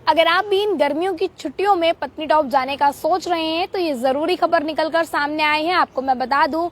अगर आप भी इन गर्मियों की छुट्टियों में पत्नीटॉप जाने का सोच रहे हैं तो ये जरूरी खबर निकलकर सामने आई है। आपको मैं बता दूं,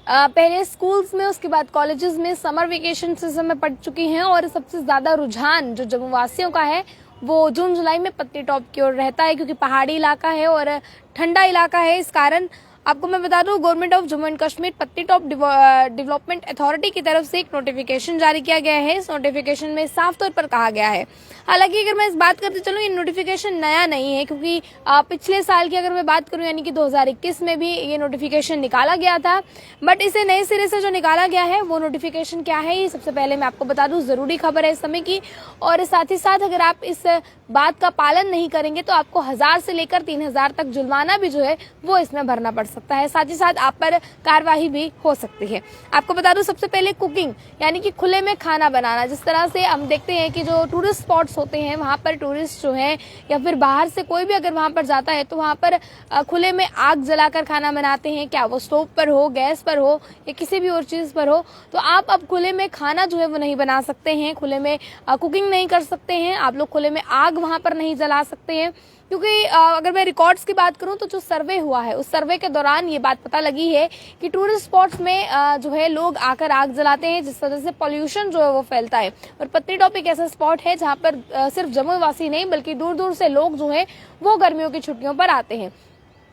पहले स्कूल्स में, उसके बाद कॉलेजेस में समर वेकेशन से समय पड़ चुकी हैं और सबसे ज्यादा रुझान जो जम्मू वासियों का है वो जून जुलाई में पत्नीटॉप की ओर रहता है, क्योंकि पहाड़ी इलाका है और ठंडा इलाका है। इस कारण आपको मैं बता दूं, government of Jammu and Kashmir Patnitop development authority की तरफ से एक नोटिफिकेशन जारी किया गया है। इस नोटिफिकेशन में साफ तौर पर कहा गया है, हालांकि अगर मैं इस बात करते चलूं, ये नोटिफिकेशन नया नहीं है, क्योंकि पिछले साल की अगर मैं बात करूं यानी कि 2021 में भी ये नोटिफिकेशन निकाला गया था। बट इसे नए सिरे से जो निकाला गया है वो नोटिफिकेशन क्या है, ये सबसे पहले मैं आपको बता दूं, जरूरी खबर है इस समय की। और साथ ही साथ अगर आप इस बात का पालन नहीं करेंगे तो आपको 1000 से लेकर 3000 तक जुर्माना भी जो है वो इसमें भरना पड़ सकता है। साथ ही साथ आप पर कार्यवाही भी हो सकती है। आपको बता दूं, सबसे पहले कुकिंग यानी कि खुले में खाना बनाना। जिस तरह से हम देखते हैं कि जो टूरिस्ट स्पॉट्स होते हैं वहां पर टूरिस्ट जो है या फिर बाहर से कोई भी अगर वहां पर जाता है तो वहां पर खुले में आग जलाकर खाना बनाते हैं, क्या वो स्टोव पर हो, गैस पर हो या किसी भी और चीज पर हो। तो आप अब खुले में खाना जो है वो नहीं बना सकते हैं, खुले में कुकिंग नहीं कर सकते हैं, आप लोग खुले में आग वहां पर नहीं जला सकते हैं। क्योंकि अगर मैं रिकॉर्ड्स की बात करूं तो जो सर्वे हुआ है उस सर्वे के दौरान ये बात पता लगी है कि टूरिस्ट स्पॉट्स में जो है लोग आकर आग जलाते हैं, जिस वजह से पॉल्यूशन जो है वो फैलता है। और पत्नीटॉप एक ऐसा स्पॉट है जहां पर सिर्फ जम्मू वासी नहीं बल्कि दूर दूर से लोग जो है वो गर्मियों की छुट्टियों पर आते हैं।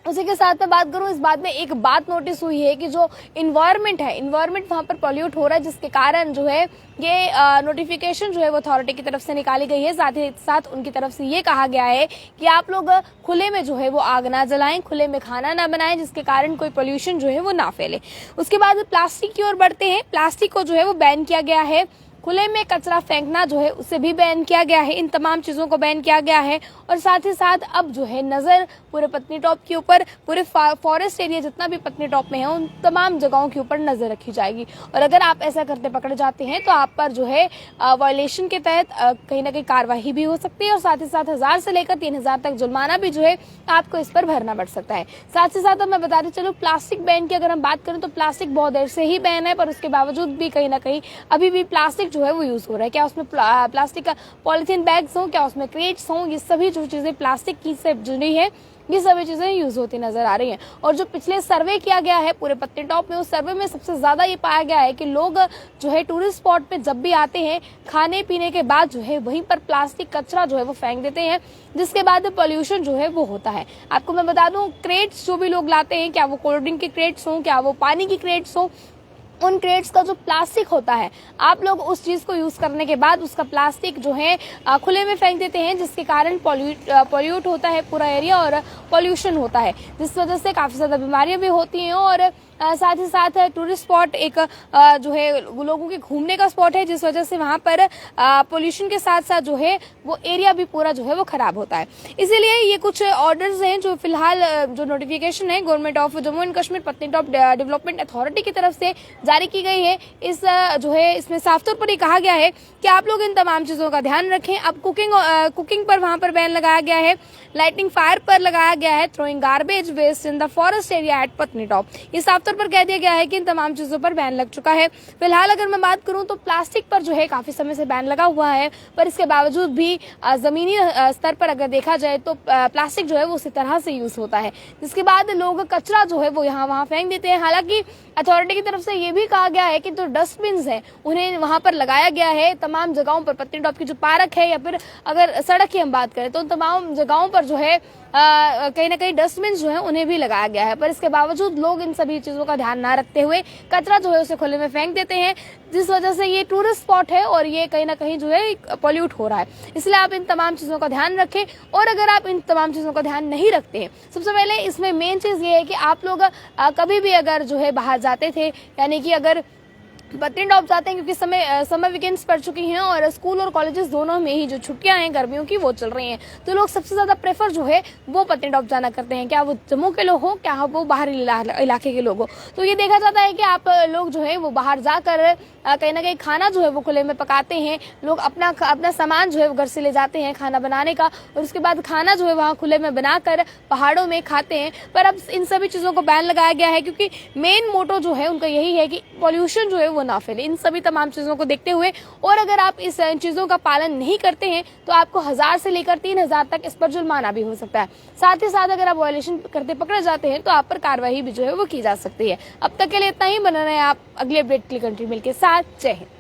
उसी के साथ मैं बात करूं, इस बात में एक बात नोटिस हुई है कि जो इन्वायरमेंट है, इन्वायरमेंट वहां पर पॉल्यूट हो रहा है, जिसके कारण जो है ये नोटिफिकेशन जो है वो अथॉरिटी की तरफ से निकाली गई है। साथ ही साथ उनकी तरफ से ये कहा गया है कि आप लोग खुले में जो है वो आग ना जलाएं, खुले में खाना ना बनाएं, जिसके कारण कोई पोल्यूशन जो है वो ना फैले। उसके बाद प्लास्टिक की ओर बढ़ते हैं। प्लास्टिक को जो है वो बैन किया गया है, खुले में कचरा फेंकना जो है उसे भी बैन किया गया है। इन तमाम चीजों को बैन किया गया है। और साथ ही साथ अब जो है नजर पूरे पत्नीटॉप के ऊपर, पूरे फॉरेस्ट एरिया जितना भी पत्नीटॉप में है उन तमाम जगहों के ऊपर नजर रखी जाएगी। और अगर आप ऐसा करते पकड़े जाते हैं तो आप पर जो है वायलेशन के तहत कहीं ना कहीं कार्यवाही भी हो सकती है। और साथ ही साथ 1000 से लेकर 3000 तक जुर्माना भी जो है आपको इस पर भरना पड़ सकता है। साथ ही साथ अब मैं बताती चलूं, प्लास्टिक बैन की अगर हम बात करें तो प्लास्टिक बहुत देर से ही बैन है, पर उसके बावजूद भी कहीं ना कहीं अभी भी प्लास्टिक जो है वो यूज हो रहा है। क्या उसमें प्लास्टिक का पॉलिथीन बैग्स हो, क्या उसमें क्रेट्स हो, ये सभी जो चीजें प्लास्टिक की से जुड़ी है ये सभी चीजें यूज होती नजर आ रही हैं। और जो पिछले सर्वे किया गया है पूरे पत्नीटॉप में, उस सर्वे में सबसे ज्यादा ये पाया गया है कि लोग जो है टूरिस्ट स्पॉट पे जब भी आते हैं खाने पीने के बाद जो है वहीं पर प्लास्टिक कचरा जो है वो फेंक देते हैं, जिसके बाद पोल्यूशन जो है वो होता है। आपको मैं बता दूं, क्रेट्स जो भी लोग लाते हैं, क्या वो कोल्ड ड्रिंक के क्रेट्स हो, क्या वो पानी की क्रेट्स हो, उन क्रेट्स का जो प्लास्टिक होता है आप लोग उस चीज को यूज करने के बाद उसका प्लास्टिक जो है खुले में फेंक देते हैं, जिसके कारण पॉल्यूट होता है पूरा एरिया और पॉल्यूशन होता है, जिस वजह से काफी ज्यादा बीमारियां भी होती हैं। और साथ ही साथ टूरिस्ट स्पॉट एक जो है लोगों के घूमने का स्पॉट है, जिस वजह से वहां पर पोल्यूशन के साथ साथ जो है वो एरिया भी पूरा जो है वो खराब होता है। इसीलिए ये कुछ ऑर्डर्स हैं जो फिलहाल जो नोटिफिकेशन है government of Jammu and Kashmir Patnitop development authority की तरफ से जारी की गई है। इस जो है इसमें साफ तौर पर ये कहा गया है कि आप लोग इन तमाम चीजों का ध्यान रखें। अब कुकिंग पर वहां पर बैन लगाया गया है, लाइटिंग फायर पर लगाया गया है, throwing garbage waste in the forest area at Patnitop, ये साफ तौर पर कह दिया गया है कि इन तमाम चीजों पर बैन लग चुका है। फिलहाल अगर मैं बात करूं तो प्लास्टिक पर जो है काफी समय से बैन लगा हुआ है, पर इसके बावजूद भी जमीनी स्तर पर अगर देखा जाए तो प्लास्टिक जो है वो उसी तरह से यूज होता है, जिसके बाद लोग कचरा जो है वो यहाँ वहां फेंक देते हैं। हालांकि अथॉरिटी की तरफ से ये भी कहा गया है कि जो डस्टबिन है उन्हें वहां पर लगाया गया है तमाम जगहों पर। पत्नीटॉप की जो पार्क है या फिर अगर सड़क की हम बात करें तो तमाम जगहों पर जो है कहीं ना कहीं डस्टबिन जो है उन्हें भी लगाया गया है, पर इसके बावजूद लोग इन सभी चीजों का ध्यान ना रखते हुए कचरा जो है उसे खुले में फेंक देते हैं, जिस वजह से ये टूरिस्ट स्पॉट है और ये कहीं ना कहीं जो है पॉल्यूट हो रहा है। इसलिए आप इन तमाम चीजों का ध्यान रखें। और अगर आप इन तमाम चीजों का ध्यान नहीं रखते हैं, सबसे पहले इसमें मेन चीज ये है कि आप लोग कभी भी अगर जो है बाहर जाते थे, यानी कि अगर पत्नीटॉप जाते हैं, क्योंकि समर वीकेंड्स पड़ चुकी हैं और स्कूल और कॉलेजेस दोनों में ही जो छुट्टियां हैं गर्मियों की वो चल रही हैं, तो लोग सबसे ज्यादा प्रेफर जो है वो पत्नीटॉप जाना करते हैं, क्या वो जम्मू के लोग हो, क्या वो बाहरी इलाके के लोग हो। तो ये देखा जाता है कि आप लोग जो है वो बाहर जाकर कहीं ना कहीं खाना जो है वो खुले में पकाते हैं, लोग अपना सामान जो है वो घर से ले जाते हैं खाना बनाने का, और उसके बाद खाना जो है वहाँ खुले में बनाकर पहाड़ों में खाते हैं। पर अब इन सभी चीजों को बैन लगाया गया है, क्योंकि मेन मोटो जो है उनका यही है कि पॉल्यूशन जो है वो ना फैले। इन सभी तमाम चीजों को देखते हुए और अगर आप इस चीजों का पालन नहीं करते हैं तो आपको 1000 से लेकर 3000 तक इस पर जुर्माना भी हो सकता है। साथ ही साथ अगर आप वायलेशन करते पकड़े जाते हैं तो आप पर कार्रवाई भी जो है वो की जा सकती है। अब तक के लिए इतना ही। बना रहे आप अगले अपडेट के लिए कंट्री मिल के साथ। जय हिंद।